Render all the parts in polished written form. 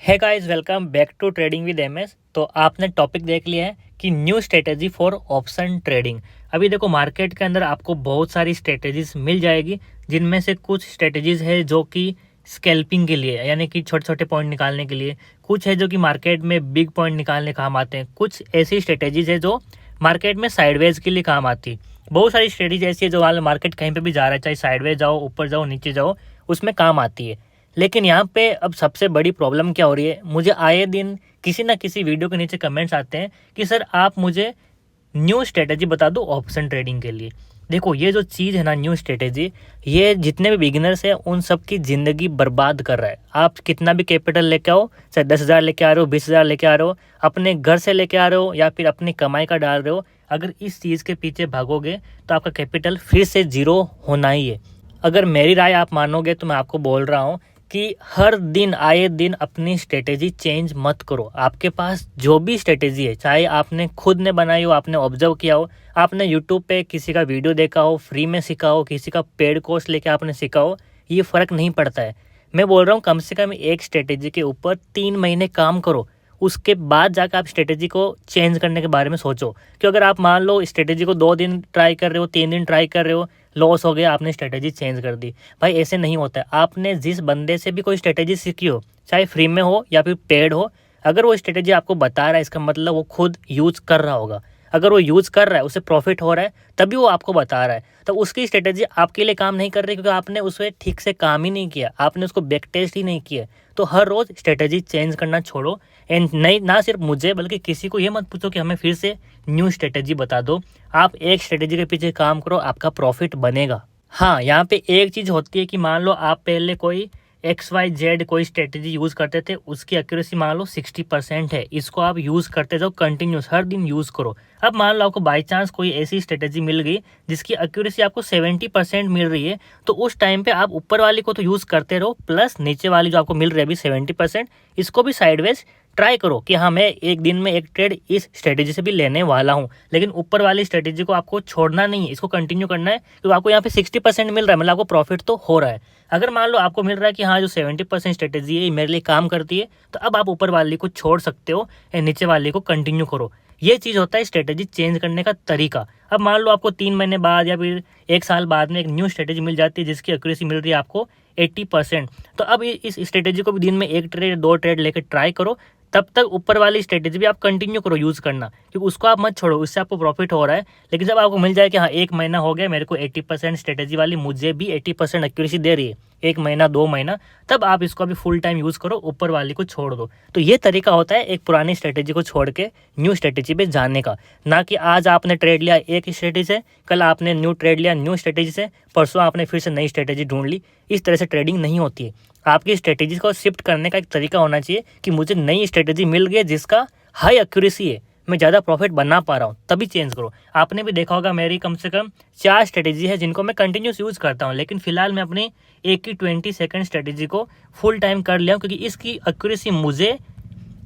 है guys, welcome back to trading with MS. तो आपने टॉपिक देख लिया है कि new strategy for option trading. अभी देखो मार्केट के अंदर आपको बहुत सारी स्ट्रेटेजीज मिल जाएगी, जिनमें से कुछ स्ट्रेटेजीज है जो कि स्कैल्पिंग के लिए यानी कि छोटे छोटे पॉइंट निकालने के लिए, कुछ है जो कि मार्केट में बिग पॉइंट निकालने काम आते हैं, कुछ ऐसी स्ट्रेटेजीज है जो मार्केट में साइडवेज के लिए काम आती है। बहुत सारी स्ट्रेटेजी ऐसी है जो वाला मार्केट कहीं पे भी जा रहा है, चाहे साइडवेज जाओ, ऊपर जाओ, नीचे जाओ, उसमें काम आती है। लेकिन यहाँ पे अब सबसे बड़ी प्रॉब्लम क्या हो रही है, मुझे आए दिन किसी ना किसी वीडियो के नीचे कमेंट्स आते हैं कि सर आप मुझे न्यू स्ट्रेटेजी बता दो ऑप्शन ट्रेडिंग के लिए। देखो ये जो चीज़ है ना, न्यू स्ट्रेटेजी, ये जितने भी बिगिनर्स हैं उन सब की ज़िंदगी बर्बाद कर रहा है। आप कितना भी कैपिटल लेके आओ, चाहे 10,000 लेके आ रहे हो, 20,000 लेके आ रहे हो, अपने घर से लेके आ रहे हो या फिर अपनी कमाई का डाल रहे हो, अगर इस चीज़ के पीछे भागोगे तो आपका कैपिटल फिर से ज़ीरो होना ही है। अगर मेरी राय आप मानोगे तो मैं आपको बोल रहा हूँ कि हर दिन आए दिन अपनी स्ट्रेटेजी चेंज मत करो। आपके पास जो भी स्ट्रेटेजी है, चाहे आपने खुद ने बनाई हो, आपने ऑब्जर्व किया हो, आपने यूट्यूब पे किसी का वीडियो देखा हो, फ्री में सीखा हो, किसी का पेड कोर्स लेके आपने सीखा हो, ये फ़र्क नहीं पड़ता है। मैं बोल रहा हूँ कम से कम एक स्ट्रेटेजी के ऊपर 3 महीने काम करो, उसके बाद जाकर आप स्ट्रेटेजी को चेंज करने के बारे में सोचो। कि अगर आप मान लो स्ट्रेटेजी को 2 दिन ट्राई कर रहे हो, 3 दिन ट्राई कर रहे हो, लॉस हो गया, आपने स्ट्रेटेजी चेंज कर दी, भाई ऐसे नहीं होता है। आपने जिस बंदे से भी कोई स्ट्रेटेजी सीखी हो, चाहे फ्री में हो या फिर पेड हो, अगर वो स्ट्रेटेजी आपको बता रहा है, इसका मतलब वो खुद यूज़ कर रहा होगा। अगर वो यूज़ कर रहा है, उसे प्रॉफिट हो रहा है, तभी वो आपको बता रहा है। तो उसकी स्ट्रेटेजी आपके लिए काम नहीं कर रही, क्योंकि आपने उसे ठीक से काम ही नहीं किया, आपने उसको बैक टेस्ट ही नहीं किया। तो हर रोज़ स्ट्रेटेजी चेंज करना छोड़ो। एंड नहीं, ना सिर्फ मुझे बल्कि किसी को ये मत पूछो कि हमें फिर से न्यू स्ट्रेटेजी बता दो। आप एक स्ट्रेटेजी के पीछे काम करो, आपका प्रॉफिट बनेगा। हाँ, यहाँ पे एक चीज़ होती है कि मान लो आप पहले कोई XYZ कोई स्ट्रेटेजी यूज़ करते थे, उसकी एक्यूरेसी मान लो 60% है, इसको आप यूज़ करते जाओ, कंटिन्यूस हर दिन यूज़ करो। अब मान लो आपको बाई चांस कोई ऐसी स्ट्रेटेजी मिल गई जिसकी एक्यूरेसी आपको 70% मिल रही है, तो उस टाइम पे आप ऊपर वाली को तो यूज़ करते रहो, प्लस नीचे वाली जो आपको मिल रही है अभी 70%, इसको भी साइडवेज ट्राई करो कि हाँ मैं एक दिन में एक ट्रेड इस स्ट्रेटेजी से भी लेने वाला हूँ। लेकिन ऊपर वाली स्ट्रेटेजी को आपको छोड़ना नहीं है, इसको कंटिन्यू करना है, क्योंकि आपको यहाँ पे 60% मिल रहा है, मतलब आपको प्रॉफिट तो हो रहा है। अगर मान लो आपको मिल रहा है कि हाँ जो 70% स्ट्रेटेजी है ये मेरे लिए काम करती है, तो अब आप ऊपर वाली को छोड़ सकते हो या नीचे वाली को कंटिन्यू करो। ये चीज़ होता है स्ट्रेटेजी चेंज करने का तरीका। अब मान लो आपको 3 महीने बाद या फिर 1 साल बाद में एक न्यू स्ट्रेटेजी मिल जाती है जिसकी एक्यूरेसी मिल रही है आपको 80%, तो अब इस स्ट्रेटेजी को भी दिन में 1 ट्रेड 2 ट्रेड लेकर ट्राई करो। तब तक ऊपर वाली स्ट्रेटेजी भी आप कंटिन्यू करो यूज़ करना, क्योंकि उसको आप मत छोड़ो, उससे आपको प्रॉफिट हो रहा है। लेकिन जब आपको मिल जाए कि हाँ 1 महीना हो गया मेरे को 80% स्ट्रेटेजी वाली मुझे भी 80% एक्यूरेसी दे रही है, 1 महीना 2 महीना, तब आप इसको अभी फुल टाइम यूज़ करो, ऊपर वाली को छोड़ दो। तो ये तरीका होता है एक पुरानी स्ट्रेटेजी को छोड़ के न्यू स्ट्रेटेजी पे जाने का। ना कि आज आपने ट्रेड लिया एक स्ट्रेटेजी से, कल आपने न्यू ट्रेड लिया न्यू स्ट्रेटेजी से, परसों आपने फिर से नई स्ट्रेटेजी ढूंढ ली। इस तरह से ट्रेडिंग नहीं होती है। आपकी स्ट्रेटेजी को शिफ्ट करने का एक तरीका होना चाहिए कि मुझे नई स्ट्रेटेजी मिल गई जिसका हाई एक्यूरेसी है, मैं ज़्यादा प्रॉफिट बना पा रहा हूँ, तभी चेंज करो। आपने भी देखा होगा मेरी कम से कम 4 स्ट्रेटेजी है जिनको मैं कंटिन्यूस यूज़ करता हूँ, लेकिन फिलहाल मैं अपनी एक की 20 सेकंड स्ट्रेटेजी को फुल टाइम कर लिया हूँ, क्योंकि इसकी एक्यूरेसी मुझे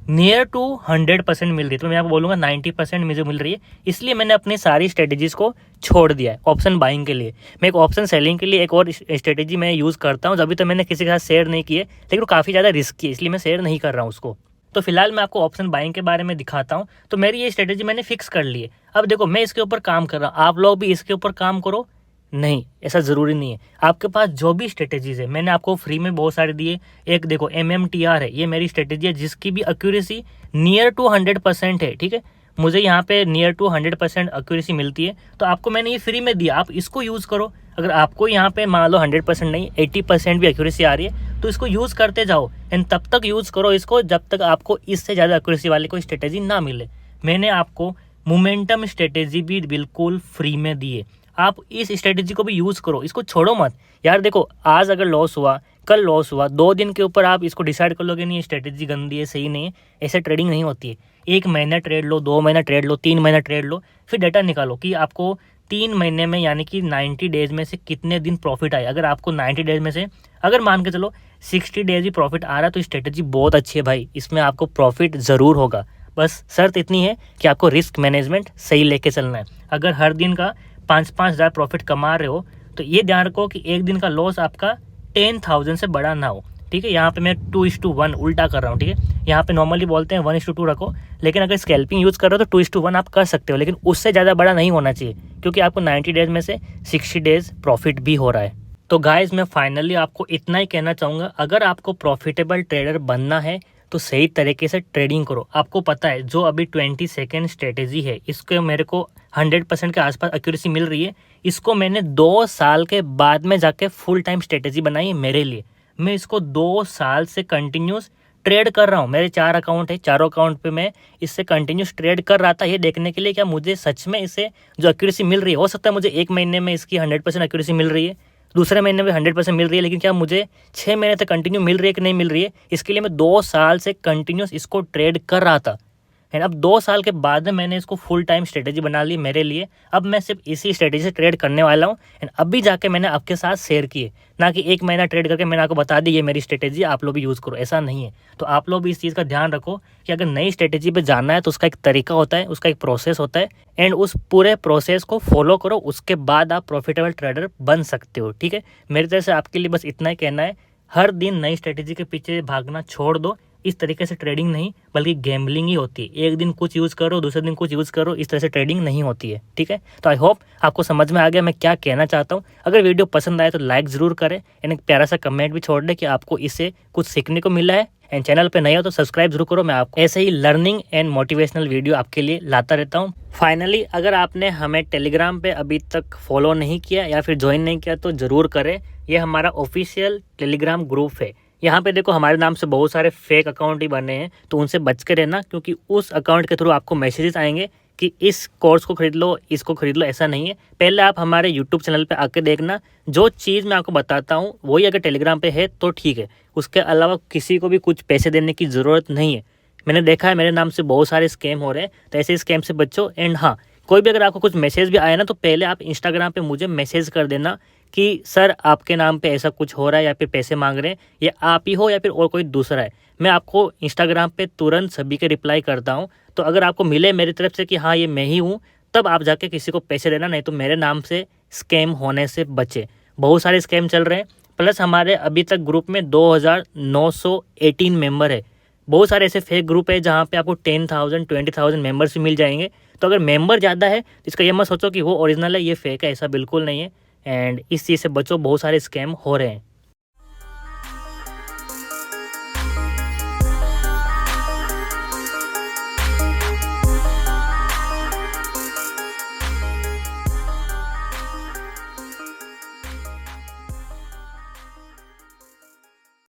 नियर टू 100% मिल रही है। तो मैं आपको बोलूँगा 90% मुझे मिल रही है, इसलिए मैंने अपनी सारी स्ट्रेटेजीज़ को छोड़ दिया है ऑप्शन बाइंग के लिए। मैं एक ऑप्शन सेलिंग के लिए एक और स्ट्रेटेजी मैं यूज़ करता हूँ, अभी तो मैंने किसी के साथ शेयर नहीं की है, लेकिन वो काफ़ी ज़्यादा रिस्की है, इसलिए मैं शेयर नहीं कर रहा हूँ उसको। तो फिलहाल मैं आपको ऑप्शन बाइंग के बारे में दिखाता हूँ। तो मेरी ये स्ट्रेटेजी मैंने फिक्स कर ली है। अब देखो मैं इसके ऊपर काम कर रहा हूँ, आप लोग भी इसके ऊपर काम करो। नहीं, ऐसा ज़रूरी नहीं है। आपके पास जो भी स्ट्रेटेजीज़ है, मैंने आपको फ्री में बहुत सारे दिए। एक देखो MMTR है, ये मेरी स्ट्रेटेजी है जिसकी भी एक्यूरेसी नियर टू 100% है, ठीक है। मुझे यहाँ पे नियर टू 100% एक्यूरेसी मिलती है, तो आपको मैंने ये फ्री में दिया, आप इसको यूज़ करो। अगर आपको यहाँ पे मान लो 100% नहीं 80% भी एक्यूरेसी आ रही है, तो इसको यूज़ करते जाओ एंड तब तक यूज़ करो इसको जब तक आपको इससे ज़्यादा एक्यूरेसी वाली कोई स्ट्रेटेजी ना मिले। मैंने आपको मोमेंटम स्ट्रेटेजी भी बिल्कुल फ्री में दी है, आप इस स्ट्रेटेजी को भी यूज़ करो, इसको छोड़ो मत यार। देखो आज अगर लॉस हुआ, कल लॉस हुआ, 2 दिन के ऊपर आप इसको डिसाइड कर लोगे नहीं स्ट्रेटेजी गंदी है, सही नहीं है, ऐसे ट्रेडिंग नहीं होती है। 1 महीना ट्रेड लो, 2 महीना ट्रेड लो, 3 महीना ट्रेड लो, फिर डाटा निकालो कि आपको 3 महीने में यानी कि 90 डेज में से कितने दिन प्रॉफिट आए। अगर आपको 90 डेज में से अगर मान के चलो 60 डेज ही प्रॉफिट आ रहा है, तो स्ट्रेटेजी बहुत अच्छी है भाई, इसमें आपको प्रॉफिट ज़रूर होगा। बस शर्त इतनी है कि आपको रिस्क मैनेजमेंट सही लेके चलना है। अगर हर दिन का 5-5 हज़ार प्रॉफिट कमा रहे हो, तो ये ध्यान रखो कि एक दिन का लॉस आपका 10,000 से बड़ा ना हो। ठीक है। यहाँ पे मैं 2:1 उल्टा कर रहा हूँ, ठीक है। यहाँ पे नॉर्मली बोलते हैं 1:2 रखो, लेकिन अगर स्कैल्पिंग यूज़ कर रहे हो तो 2:1 आप कर सकते हो, लेकिन उससे ज़्यादा बड़ा नहीं होना चाहिए, क्योंकि आपको 90 डेज में से 60 डेज प्रॉफिट भी हो रहा है। तो गाइज मैं फाइनली आपको इतना ही कहना चाहूँगा, अगर आपको प्रॉफिटेबल ट्रेडर बनना है तो सही तरीके से ट्रेडिंग करो। आपको पता है जो अभी 20 सेकेंड स्ट्रेटेजी है, इसके मेरे को 100% के आसपास एक्यूरेसी मिल रही है। इसको मैंने 2 साल के बाद में जाके फुल टाइम स्ट्रेटेजी बनाई है मेरे लिए। मैं इसको 2 साल से कंटिन्यूस ट्रेड कर रहा हूँ। मेरे 4 अकाउंट है, चारों अकाउंट पे मैं इससे कंटिन्यूस ट्रेड कर रहा था, ये देखने के लिए क्या मुझे सच में इससे जो एक्यूरेसी मिल रही है। हो सकता है मुझे 1 महीने में इसकी 100% एक्यूरेसी मिल रही है, दूसरे महीने में 100% मिल रही है, लेकिन क्या मुझे 6 महीने तक कंटिन्यू मिल रही है कि नहीं मिल रही है, इसके लिए मैं 2 साल से कंटिन्यूस इसको ट्रेड कर रहा था। एंड अब 2 साल के बाद में मैंने इसको फुल टाइम स्ट्रेटेजी बना ली मेरे लिए। अब मैं सिर्फ इसी स्ट्रेटेजी से ट्रेड करने वाला हूँ, एंड अभी जाके मैंने आपके साथ शेयर किए, ना कि 1 महीना ट्रेड करके मैंने आपको बता दी ये मेरी स्ट्रेटेजी आप लोग भी यूज़ करो, ऐसा नहीं है। तो आप लोग भी इस चीज़ का ध्यान रखो कि अगर नई स्ट्रेटेजी पे जाना है तो उसका एक तरीका होता है, उसका एक प्रोसेस होता है, एंड उस पूरे प्रोसेस को फॉलो करो, उसके बाद आप प्रॉफिटेबल ट्रेडर बन सकते हो, ठीक है। मेरी तरफ से आपके लिए बस इतना ही कहना है, हर दिन नई स्ट्रेटेजी के पीछे भागना छोड़ दो। इस तरीके से ट्रेडिंग नहीं बल्कि गैम्बलिंग ही होती है। एक दिन कुछ यूज़ करो, दूसरे दिन कुछ यूज़ करो, इस तरह से ट्रेडिंग नहीं होती है, ठीक है। तो आई होप आपको समझ में आ गया मैं क्या कहना चाहता हूँ। अगर वीडियो पसंद आए तो लाइक ज़रूर करें, एंड एक प्यारा सा कमेंट भी छोड़ दें कि आपको इससे कुछ सीखने को मिला है। एंड चैनल पे नए हो तो सब्सक्राइब जरूर करो, मैं आपको ऐसे ही लर्निंग एंड मोटिवेशनल वीडियो आपके लिए लाता रहता हूँ। फाइनली अगर आपने हमें टेलीग्राम पे अभी तक फॉलो नहीं किया या फिर ज्वाइन नहीं किया तो ज़रूर करें। ये हमारा ऑफिशियल टेलीग्राम ग्रुप है। यहाँ पे देखो हमारे नाम से बहुत सारे फेक अकाउंट ही बने हैं, तो उनसे बच के रहना, क्योंकि उस अकाउंट के थ्रू आपको मैसेजेस आएंगे कि इस कोर्स को खरीद लो, इसको खरीद लो, ऐसा नहीं है। पहले आप हमारे यूट्यूब चैनल पे आके देखना, जो चीज़ मैं आपको बताता हूँ वही अगर टेलीग्राम पे है तो ठीक है, उसके अलावा किसी को भी कुछ पैसे देने की ज़रूरत नहीं है। मैंने देखा है मेरे नाम से बहुत सारे स्कैम हो रहे हैं, तो ऐसे स्कैम से बचो। एंड हाँ, कोई भी अगर आपको कुछ मैसेज भी आया ना, तो पहले आप इंस्टाग्राम पे मुझे मैसेज कर देना कि सर आपके नाम पे ऐसा कुछ हो रहा है या फिर पैसे मांग रहे हैं, ये आप ही हो या फिर और कोई दूसरा है। मैं आपको इंस्टाग्राम पे तुरंत सभी के रिप्लाई करता हूँ। तो अगर आपको मिले मेरी तरफ से कि हाँ ये मैं ही हूँ, तब आप जाके किसी को पैसे देना, नहीं तो मेरे नाम से स्कैम होने से बचे। बहुत सारे स्कैम चल रहे हैं, प्लस हमारे अभी तक ग्रुप में 2918 मेंबर है। बहुत सारे ऐसे फेक ग्रुप है जहाँ पे आपको 10,000 20,000 मेंबर्स भी मिल जाएंगे। तो अगर मेंबर ज़्यादा है तो इसका ये मत सोचो कि वो ओरिजिनल है, ये फेक है, ऐसा बिल्कुल नहीं है। एंड इस चीज़ से बचो, बहुत सारे स्कैम हो रहे हैं।